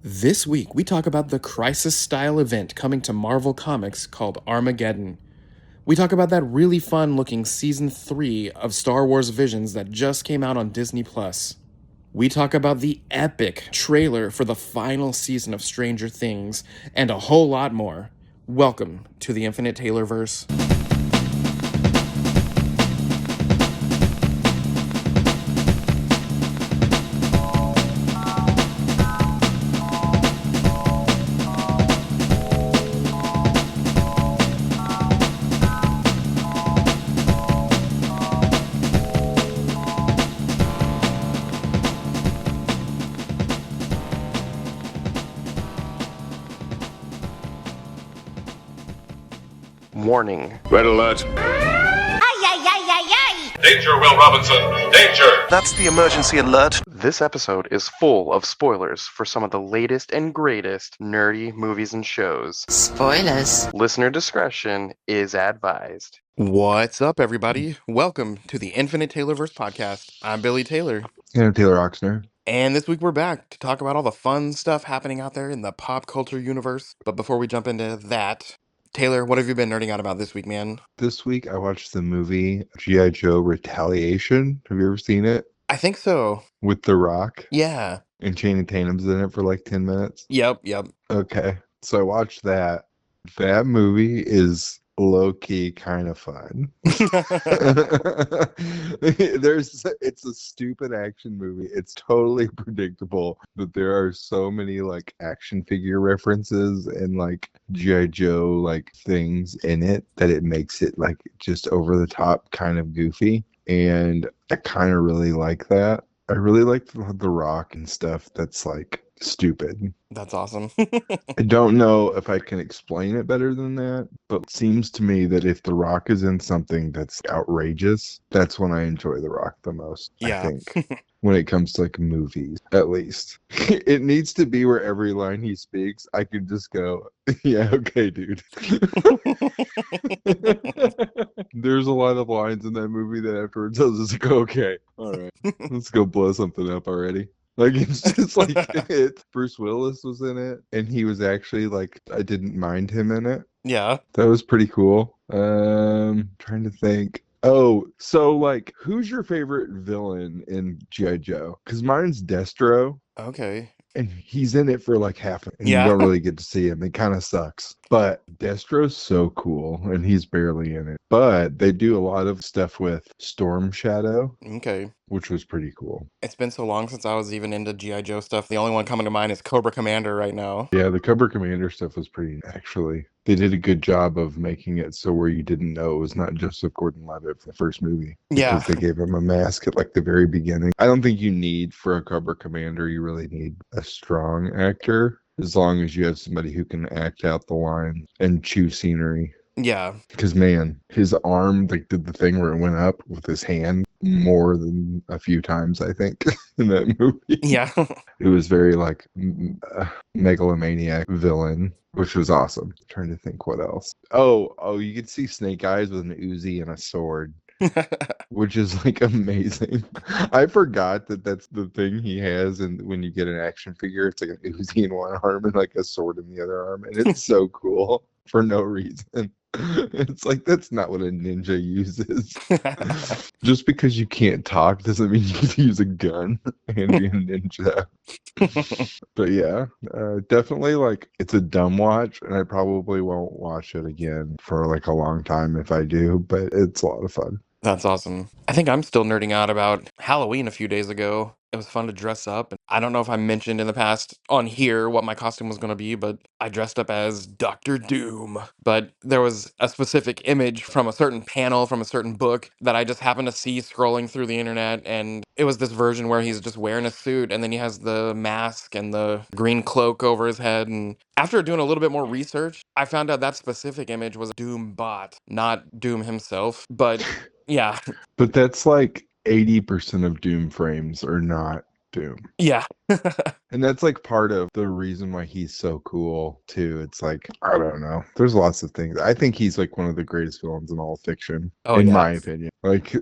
This week, we talk about the Crisis-style event coming to Marvel Comics called Armageddon. We talk about that really fun-looking Season 3 of Star Wars Visions that just came out on Disney+. We talk about the epic trailer for the final season of Stranger Things, and a whole lot more. Welcome to the Infinite Taylorverse. Warning. Red alert. Ay, ay, ay, ay, ay! Danger, Will Robinson. Danger! That's the emergency alert. This episode is full of spoilers for some of the latest and greatest nerdy movies and shows. Spoilers. Listener discretion is advised. What's up, everybody? Welcome to the Infinite Taylorverse podcast. I'm Billy Taylor. And I'm Taylor Oxner. And this week we're back to talk about all the fun stuff happening out there in the pop culture universe. But before we jump into that, Taylor, what have you been nerding out about this week, man? This week I watched the movie G.I. Joe Retaliation. Have you ever seen it? I think so. With The Rock. Yeah. And Channing Tatum's in it for like 10 minutes. Yep. Okay. So I watched that. That movie is low-key kind of fun. It's a stupid action movie. It's totally predictable, but there are so many like action figure references and like G.I. Joe like things in it that it makes it like just over the top kind of goofy. And I kind of really like that. I really like the Rock and stuff that's like stupid. That's awesome. I don't know if I can explain it better than that, but it seems to me that if The Rock is in something that's outrageous, that's when I enjoy The Rock the most. Yeah. I think when it comes to like movies, at least. It needs to be where every line he speaks, I can just go, yeah, okay, dude. There's a lot of lines in that movie that afterwards I'll just go, okay, all right, let's go blow something up already. Like, it's just like it. Bruce Willis was in it, and he was actually like, I didn't mind him in it. Yeah. That was pretty cool. Trying to think. Oh, so like, who's your favorite villain in G.I. Joe? Because mine's Destro. Okay. And he's in it for like half, and Yeah. you don't really get to see him. It kind of sucks. But Destro's so cool, and he's barely in it. But they do a lot of stuff with Storm Shadow, Okay. which was pretty cool. It's been so long since I was even into G.I. Joe stuff. The only one coming to mind is Cobra Commander right now. Yeah, the Cobra Commander stuff was pretty, actually. They did a good job of making it so where you didn't know it was not Joseph Gordon-Levitt for the first movie. Yeah. Because they gave him a mask at like the very beginning. I don't think you need, for a Cobra Commander, you really need a strong actor. As long as you have somebody who can act out the lines and chew scenery. Yeah. Because, man, his arm like did the thing where it went up with his hand more than a few times, I think, in that movie. Yeah. It was very like megalomaniac villain, which was awesome. Trying to think what else. Oh, you could see Snake Eyes with an Uzi and a sword. Which is like amazing. I forgot that that's the thing he has, and when you get an action figure, it's like an Uzi in one arm and like a sword in the other arm, and it's so cool for no reason. It's like that's not what a ninja uses. Just because you can't talk doesn't mean you can use a gun and be a ninja. But yeah, definitely like it's a dumb watch, and I probably won't watch it again for like a long time if I do, but it's a lot of fun. That's awesome. I think I'm still nerding out about Halloween a few days ago. It was fun to dress up. I don't know if I mentioned in the past on here what my costume was going to be, but I dressed up as Dr. Doom. But there was a specific image from a certain panel from a certain book that I just happened to see scrolling through the internet. And it was this version where he's just wearing a suit and then he has the mask and the green cloak over his head. And after doing a little bit more research, I found out that specific image was a Doom bot, not Doom himself. But yeah. But that's like 80% of Doom frames are not Doom. Yeah. And that's like part of the reason why he's so cool too. It's like, I don't know. There's lots of things. I think he's like one of the greatest villains in all fiction, Oh in yeah. my opinion. Like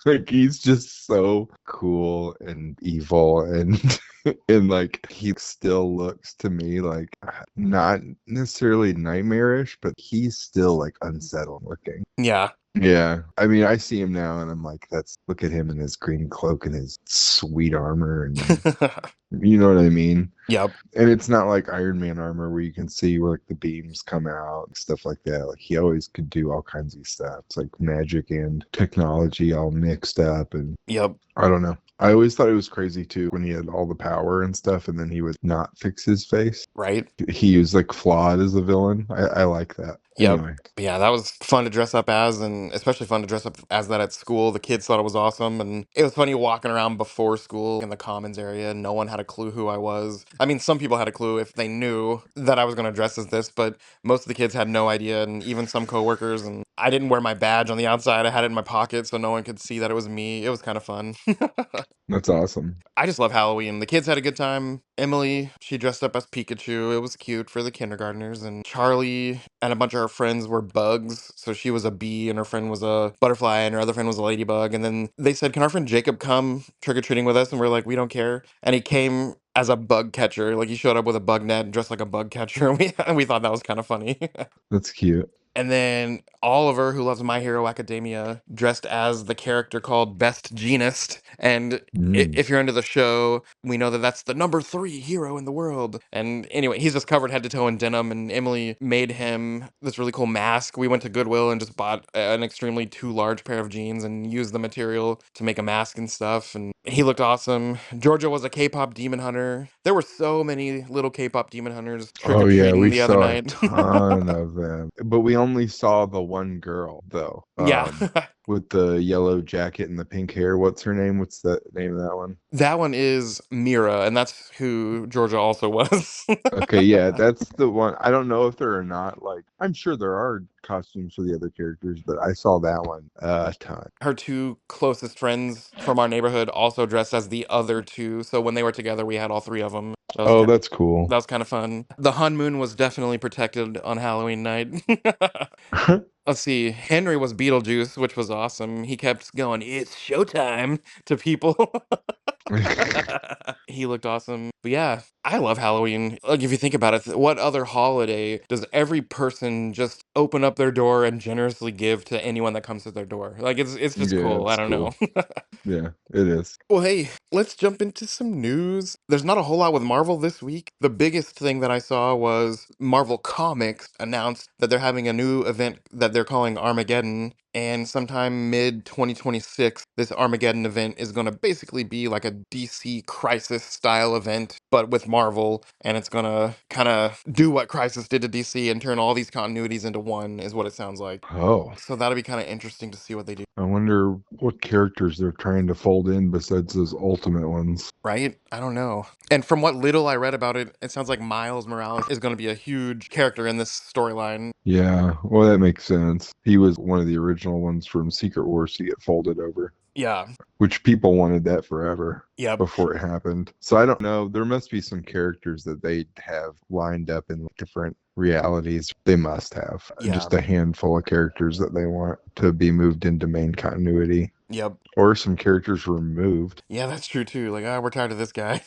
like he's just so cool and evil and and like he still looks to me like not necessarily nightmarish, but he's still like unsettling looking. Yeah. Yeah. I mean, I see him now and I'm like, that's look at him in his green cloak and his sweet armor and you know what I mean? Yep. And it's not like Iron Man armor where you can see where like the beams come out and stuff like that. Like he always could do all kinds of stuff. It's like magic and technology all mixed up and Yep. I don't know. I always thought it was crazy too when he had all the power and stuff and then he would not fix his face. Right. He was like flawed as a villain. I like that. Yep. Anyway, But yeah, that was fun to dress up as, and especially fun to dress up as that at school. The kids thought it was awesome, and it was funny walking around before school in the commons area. No one had a clue who I was. I mean, some people had a clue if they knew that I was going to dress as this, but most of the kids had no idea, and even some coworkers. And I didn't wear my badge on the outside. I had it in my pocket so no one could see that it was me. It was kind of fun. that's awesome. I just love Halloween. The kids had a good time. Emily, she dressed up as Pikachu. It was cute for the kindergartners. And Charlie and a bunch of her friends were bugs. So she was a bee, and her friend was a butterfly, and her other friend was a ladybug. And then they said, "Can our friend Jacob come trick or treating with us?" And we're like, "We don't care." And he came as a bug catcher. Like he showed up with a bug net and dressed like a bug catcher. And we thought that was kind of funny. That's cute. And then Oliver, who loves My Hero Academia, dressed as the character called Best Jeanist. And Mm. if you're into the show, we know that that's the number 3 hero in the world. And anyway, he's just covered head to toe in denim. And Emily made him this really cool mask. We went to Goodwill and just bought an extremely too large pair of jeans and used the material to make a mask and stuff. And he looked awesome. Georgia was a K-pop demon hunter. There were so many little K-pop demon hunters trick or Oh yeah, treating we the other saw a night. ton of them, but we only saw the one girl though. Yeah. With the yellow jacket and the pink hair. What's her name? What's the name of that one? That one is Mira, and that's who Georgia also was. Okay, yeah, that's the one. I don't know if there are not like I'm sure there are costumes for the other characters, but I saw that one a ton. Her 2 closest friends from our neighborhood also dressed as the other 2, so when they were together, we had all 3 of them. Oh, that's cool. That was kinda fun. The Hun Moon was definitely protected on Halloween night. Let's see, Henry was Beetlejuice, which was awesome. He kept going, "It's showtime," to people. He looked awesome. But yeah, I love Halloween. Like if you think about it, what other holiday does every person just open up their door and generously give to anyone that comes to their door? Like it's just Yeah, cool. I it's don't know. cool. Yeah, it is. Well, hey, let's jump into some news. There's not a whole lot with Marvel this week. The biggest thing that I saw was Marvel Comics announced that they're having a new event that they're calling Armageddon. And sometime mid 2026, this Armageddon event is going to basically be like a DC Crisis style event, but with Marvel. And it's going to kind of do what Crisis did to DC and turn all these continuities into one, is what it sounds like. Oh, So that'll be kind of interesting to see what they do. I wonder what characters they're trying to fold in besides those ultimate ones. Right? I don't know. And from what little I read about it, it sounds like Miles Morales is going to be a huge character in this storyline. Yeah, well, that makes sense. He was one of the original ones from Secret Wars to get folded over, Yeah. which people wanted that forever Yep. before it happened. So I don't know. There must be some characters that they have lined up in different realities. They must have Yeah. just a handful of characters that they want to be moved into main continuity, Yep. or some characters removed. Yeah, that's true too. Like, we're tired of this guy.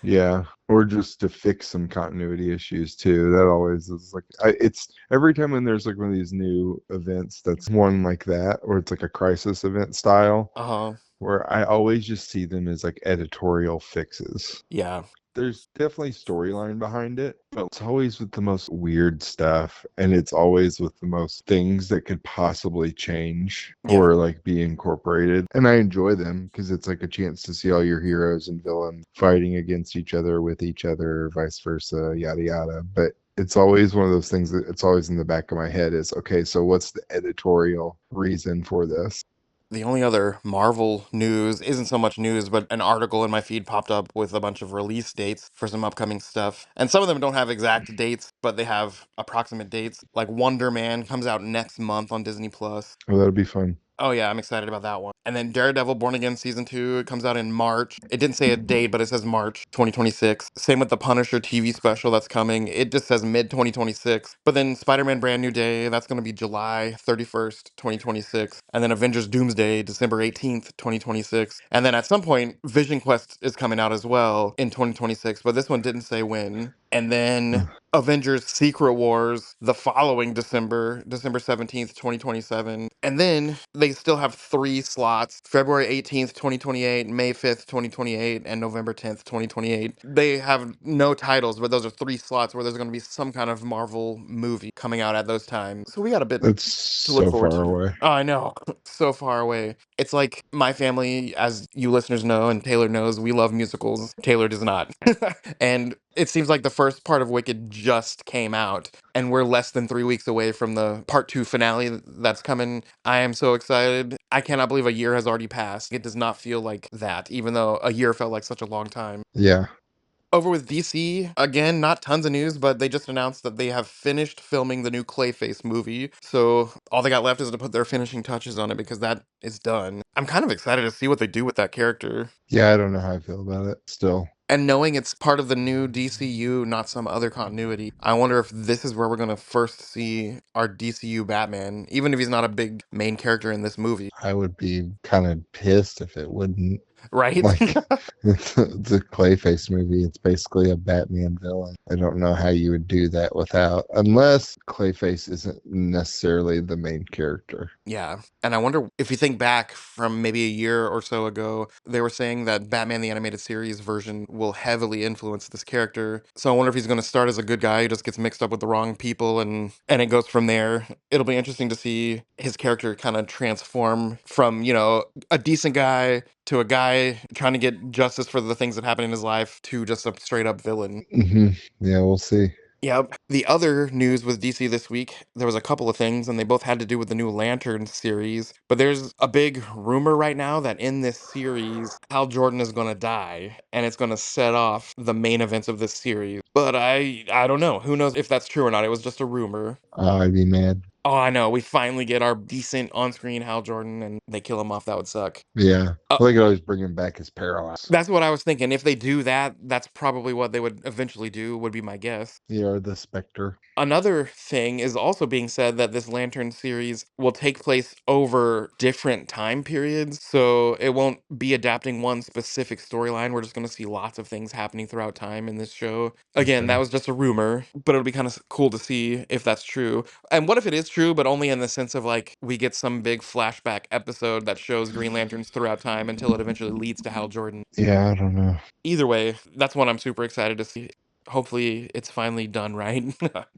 Yeah, or just to fix some continuity issues too. That always is like it's every time when there's like one of these new events that's one like that, or it's like a crisis event style, Uh-huh. where I always just see them as like editorial fixes. Yeah. There's definitely storyline behind it, but it's always with the most weird stuff, and it's always with the most things that could possibly change Yeah. or like be incorporated. And I enjoy them because it's like a chance to see all your heroes and villains fighting against each other, with each other, vice versa, yada yada. But it's always one of those things that it's always in the back of my head is, okay, so what's the editorial reason for this? The only other Marvel news isn't so much news, but an article in my feed popped up with a bunch of release dates for some upcoming stuff. And some of them don't have exact dates, but they have approximate dates. Like Wonder Man comes out next month on Disney Plus. Oh, that'll be fun. Oh yeah, I'm excited about that one. And then Daredevil Born Again season 2, it comes out in March. It didn't say a date, but it says March 2026. Same with the Punisher TV special that's coming. It just says mid 2026. But then Spider-Man Brand New Day, that's going to be July 31st, 2026. And then Avengers Doomsday December 18th, 2026. And then at some point Vision Quest is coming out as well in 2026, but this one didn't say when. And then Avengers Secret Wars the following December, December 17th, 2027. And then they still have 3 slots: February 18th, 2028, May 5th, 2028, and November 10th, 2028. They have no titles, but those are 3 slots where there's going to be some kind of Marvel movie coming out at those times. So we got a bit It's to look so forward far to. away. Oh, I know. So far away. It's like my family, as you listeners know, and Taylor knows, we love musicals. Taylor does not. And it seems like the first part of Wicked just came out, and we're less than 3 weeks away from the part 2 finale that's coming. I am so excited. I cannot believe a year has already passed. It does not feel like that, even though a year felt like such a long time. Yeah. Over with DC, again, not tons of news, but they just announced that they have finished filming the new Clayface movie. So all they got left is to put their finishing touches on it because that is done. I'm kind of excited to see what they do with that character. Yeah, I don't know how I feel about it still. And knowing it's part of the new DCU, not some other continuity, I wonder if this is where we're going to first see our DCU Batman, even if he's not a big main character in this movie. I would be kind of pissed if it wouldn't. Right? Like, it's a Clayface movie. It's basically a Batman villain. I don't know how you would do that without, unless Clayface isn't necessarily the main character. Yeah. And I wonder if you think back from maybe a year or so ago, they were saying that Batman the Animated Series version will heavily influence this character. So I wonder if he's going to start as a good guy who just gets mixed up with the wrong people and it goes from there. It'll be interesting to see his character kind of transform from, a decent guy to a guy trying to get justice for the things that happen in his life to just a straight up villain. Hmm. Yeah, we'll see. Yep. The other news with DC this week, there was a couple of things, and they both had to do with the new Lantern series. But there's a big rumor right now that in this series, Hal Jordan is going to die, and it's going to set off the main events of this series. But I don't know. Who knows if that's true or not? It was just a rumor. I'd be mad. Oh, I know. We finally get our decent on-screen Hal Jordan, and they kill him off. That would suck. Yeah. Uh, Well, they could always bring him back as Parallax. that's what I was thinking. If they do that, that's probably what they would eventually do, would be my guess. Yeah, the Spectre. Another thing is also being said that this Lantern series will take place over different time periods. So it won't be adapting one specific storyline. We're just going to see lots of things happening throughout time in this show. Again, that Okay. was just a rumor, but it'll be kind of cool to see if that's true. And what if it is true, but only in the sense of like we get some big flashback episode that shows Green Lanterns throughout time until it eventually leads to Hal Jordan. Yeah, I don't know. Either way, that's one I'm super excited to see. Hopefully, it's finally done right.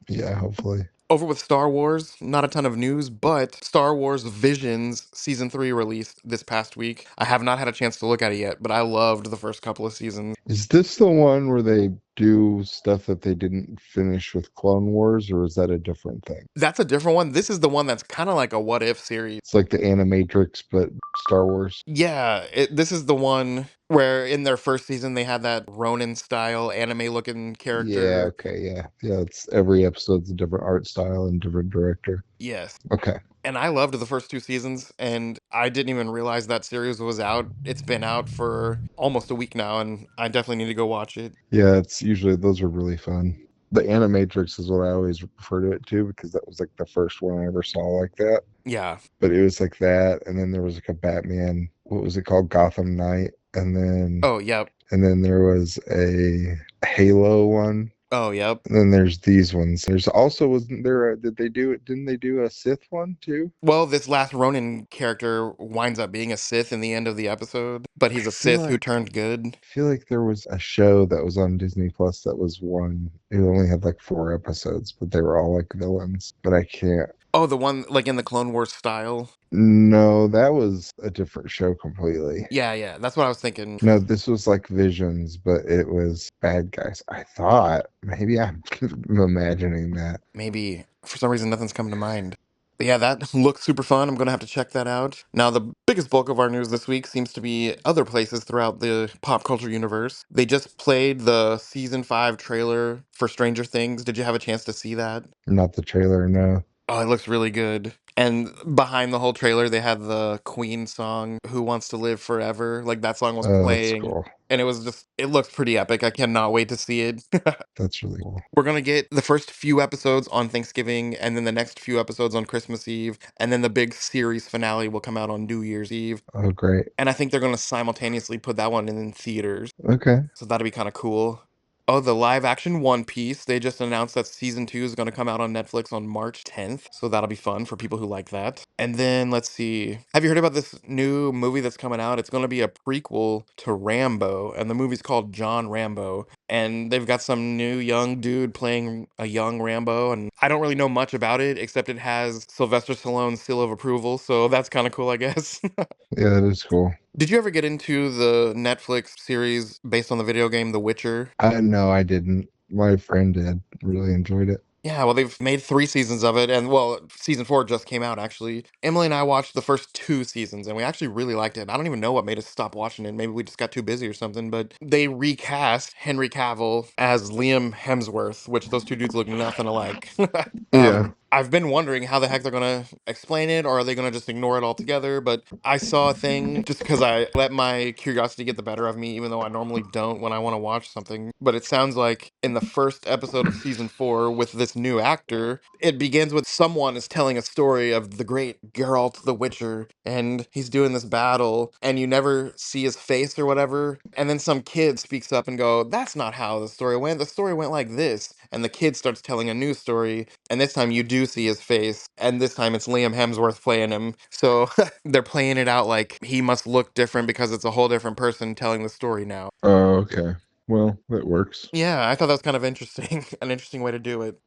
Yeah, hopefully. Over with Star Wars, not a ton of news, but Star Wars Visions Season 3 released this past week. I have not had a chance to look at it yet, but I loved the first couple of seasons. Is this the one where they do stuff that they didn't finish with Clone Wars, or is that a different thing? That's a different one. This is the one that's kind of like a what if series. It's like the Animatrix, but Star Wars. Yeah, this is the one where in their first season they had that Ronin style anime looking Yeah, character. okay, yeah. Yeah, it's every episode's a different art style and different director. Yes. Okay. And I loved the first 2 seasons, and I didn't even realize that series was out. It's been out for almost a week now, and I definitely need to go watch it. Yeah, it's usually those are really fun. The Animatrix is what I always refer to it to because that was like the first one I ever saw like that. Yeah. But it was like that, and then there was like a Batman, what was it called? Gotham Knight, Oh, yep. and then there was a Halo one. Oh, yep. And then there's these ones. There's also wasn't there did they do it? Didn't they do a Sith one too? Well, this last Ronin character winds up being a Sith in the end of the episode, but I he's a feel Sith who like turned good. I feel like there was a show that was on Disney Plus that was one. It only had like 4 episodes, but they were all like villains. But I can't. Oh, the one like in the Clone Wars style? No, that was a different show completely. Yeah, that's what I was thinking. No, this was like Visions, but it was bad guys. I thought maybe I'm imagining that. Maybe. For some reason, nothing's coming to mind. But yeah, that looks super fun. I'm going to have to check that out. Now, the biggest bulk of our news this week seems to be other places throughout the pop culture universe. They just played the season 5 trailer for Stranger Things. Did you have a chance to see that? Not the trailer, no. Oh, it looks really good. And behind the whole trailer, they had the Queen song, Who Wants to Live Forever? Like that song was Oh, that's playing. cool. And it looks pretty epic. I cannot wait to see it. That's really cool. We're going to get the first few episodes on Thanksgiving, and then the next few episodes on Christmas Eve. And then the big series finale will come out on New Year's Eve. Oh, great. And I think they're going to simultaneously put that one in theaters. Okay. So that'd be kind of cool. Oh, the live action One Piece. They just announced that season 2 is going to come out on Netflix on March 10th. So that'll be fun for people who like that. And then let's see. Have you heard about this new movie that's coming out? It's going to be a prequel to Rambo, and the movie's called John Rambo. And they've got some new young dude playing a young Rambo, and I don't really know much about it except it has Sylvester Stallone's seal of approval, so that's kind of cool, I guess. Yeah, that is cool. Did you ever get into the Netflix series based on the video game The Witcher? No, I didn't. My friend did. Really enjoyed it. Yeah, well, they've made 3 seasons of it, and well, season 4 just came out, actually. Emily and I watched the first 2 seasons, and we actually really liked it. I don't even know what made us stop watching it. Maybe we just got too busy or something, but they recast Henry Cavill as Liam Hemsworth, which those two dudes look nothing alike. Yeah. I've been wondering how the heck they're gonna explain it, or are they gonna just ignore it altogether? But I saw a thing just because I let my curiosity get the better of me, even though I normally don't when I want to watch something. But it sounds like in the first episode of season 4 with this new actor, it begins with someone is telling a story of the great Geralt the Witcher, and he's doing this battle, and you never see his face or whatever. And then some kid speaks up and go, "That's not how the story went. The story went like this." And the kid starts telling a new story, and this time you do see his face, and this time it's Liam Hemsworth playing him. So they're playing it out like he must look different because it's a whole different person telling the story now. Oh, okay. Well, that works. Yeah, I thought that was kind of interesting. An interesting way to do it.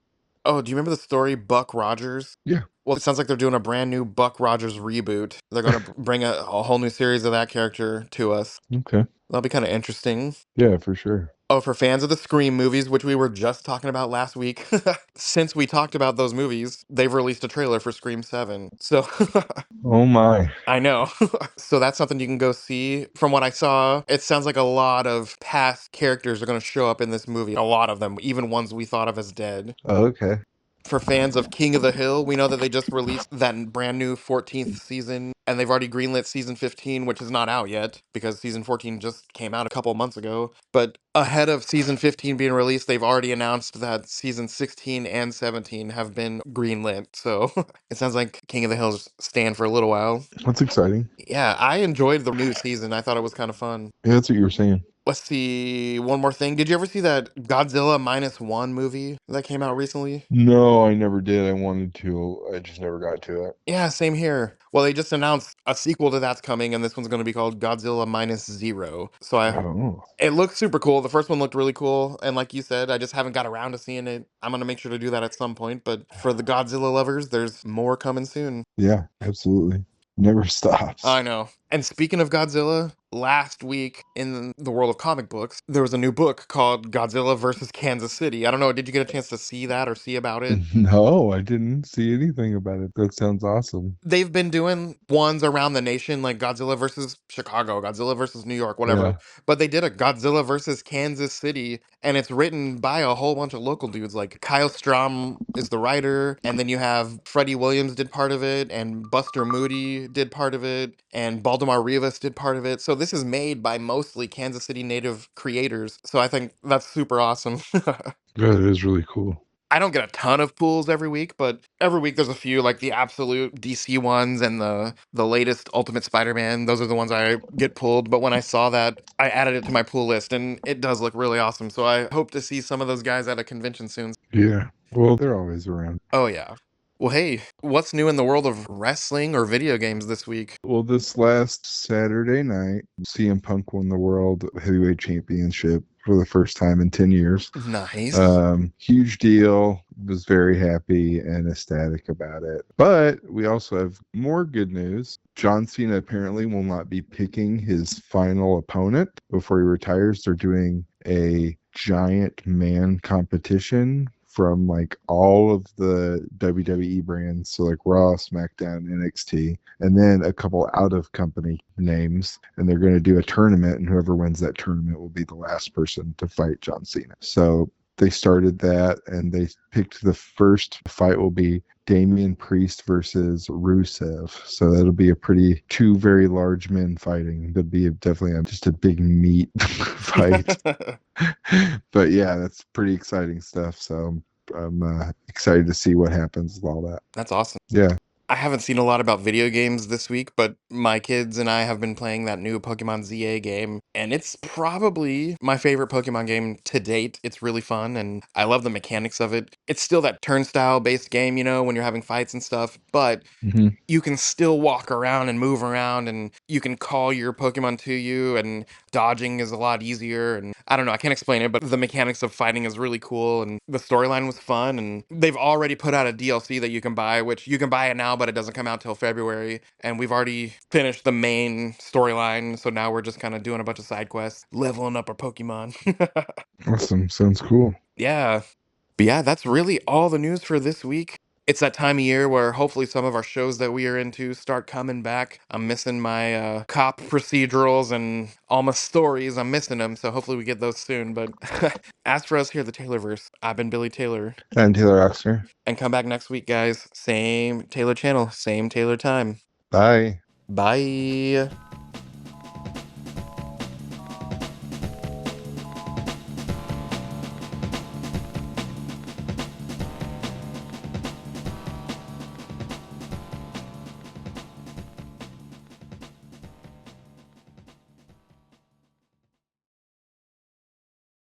Oh, do you remember the story Buck Rogers? Yeah. Well, it sounds like they're doing a brand new Buck Rogers reboot. They're going to bring a whole new series of that character to us. Okay. That'll be kind of interesting. Yeah, for sure. Oh, for fans of the Scream movies, which we were just talking about last week, since we talked about those movies, they've released a trailer for Scream 7. So Oh my. I know. So that's something you can go see. From what I saw, it sounds like a lot of past characters are going to show up in this movie. A lot of them, even ones we thought of as dead. Oh, okay. For fans of King of the Hill, we know that they just released that brand new 14th season, and they've already greenlit season 15, which is not out yet because season 14 just came out a couple months ago. But ahead of season 15 being released, they've already announced that season 16 and 17 have been greenlit. So it sounds like King of the Hill's staying for a little while. That's exciting. Yeah, I enjoyed the new season. I thought it was kind of fun. Yeah, that's what you were saying. Let's see, one more thing. Did you ever see that Godzilla Minus One movie that came out recently? No, I never did. I wanted to. I just never got to it. Yeah, same here. Well, they just announced a sequel to that's coming, and this one's going to be called Godzilla Minus Zero. So Oh, it looks super cool. The first one looked really cool, and like you said, I just haven't got around to seeing it. I'm going to make sure to do that at some point. But for the Godzilla lovers, there's more coming soon. yeah, absolutely. Never stops. I know. And speaking of Godzilla, last week in the world of comic books, there was a new book called Godzilla versus Kansas City. I don't know, did you get a chance to see that or see about it? No, I didn't see anything about it. That sounds awesome. They've been doing ones around the nation, like Godzilla versus Chicago, Godzilla versus New York, whatever. Yeah. But they did a Godzilla versus Kansas City, and it's written by a whole bunch of local dudes. Like Kyle Strom is the writer, and then you have Freddie Williams did part of it, and Buster Moody did part of it, and Baldemar Rivas did part of it. So this is made by mostly Kansas City native creators. So I think that's super awesome. Yeah, it is really cool. I don't get a ton of pulls every week, but every week there's a few, like the absolute DC ones and the latest Ultimate Spider-Man. Those are the ones I get pulled. But when I saw that, I added it to my pull list, and it does look really awesome. So I hope to see some of those guys at a convention soon. Yeah. Well, they're always around. Oh yeah. Well, hey, what's new in the world of wrestling or video games this week? Well, this last Saturday night, CM Punk won the World Heavyweight Championship for the first time in 10 years. Nice. Huge deal. Was very happy and ecstatic about it. But we also have more good news. John Cena apparently will not be picking his final opponent before he retires. They're doing a giant man competition from like all of the WWE brands, so like Raw, SmackDown, NXT, and then a couple out of company names, and they're going to do a tournament, and whoever wins that tournament will be the last person to fight John Cena. So they started that, and they picked the first fight will be Damian Priest versus Rusev. So that'll be a pretty two very large men fighting. That'd be definitely just a big meat fight. But yeah, that's pretty exciting stuff. So I'm excited to see what happens with all that. That's awesome. Yeah. I haven't seen a lot about video games this week, but my kids and I have been playing that new Pokemon ZA game, and it's probably my favorite Pokemon game to date. It's really fun, and I love the mechanics of it. It's still that turnstile-based game, when you're having fights and stuff, but Hmm. you can still walk around and move around, and you can call your Pokemon to you, and dodging is a lot easier. And I don't know, I can't explain it, but the mechanics of fighting is really cool, and the storyline was fun. And they've already put out a DLC that you can buy, which you can buy it now, but it doesn't come out till February. And we've already finished the main storyline, so now we're just kind of doing a bunch of side quests, leveling up our Pokemon. Awesome. Sounds cool. Yeah. But yeah, that's really all the news for this week. It's that time of year where hopefully some of our shows that we are into start coming back. I'm missing my cop procedurals and all my stories. I'm missing them, so hopefully we get those soon. But as for us here, the Taylorverse, I've been Billy Taylor. I'm Taylor Oxner. And come back next week, guys. Same Taylor channel, same Taylor time. Bye. Bye.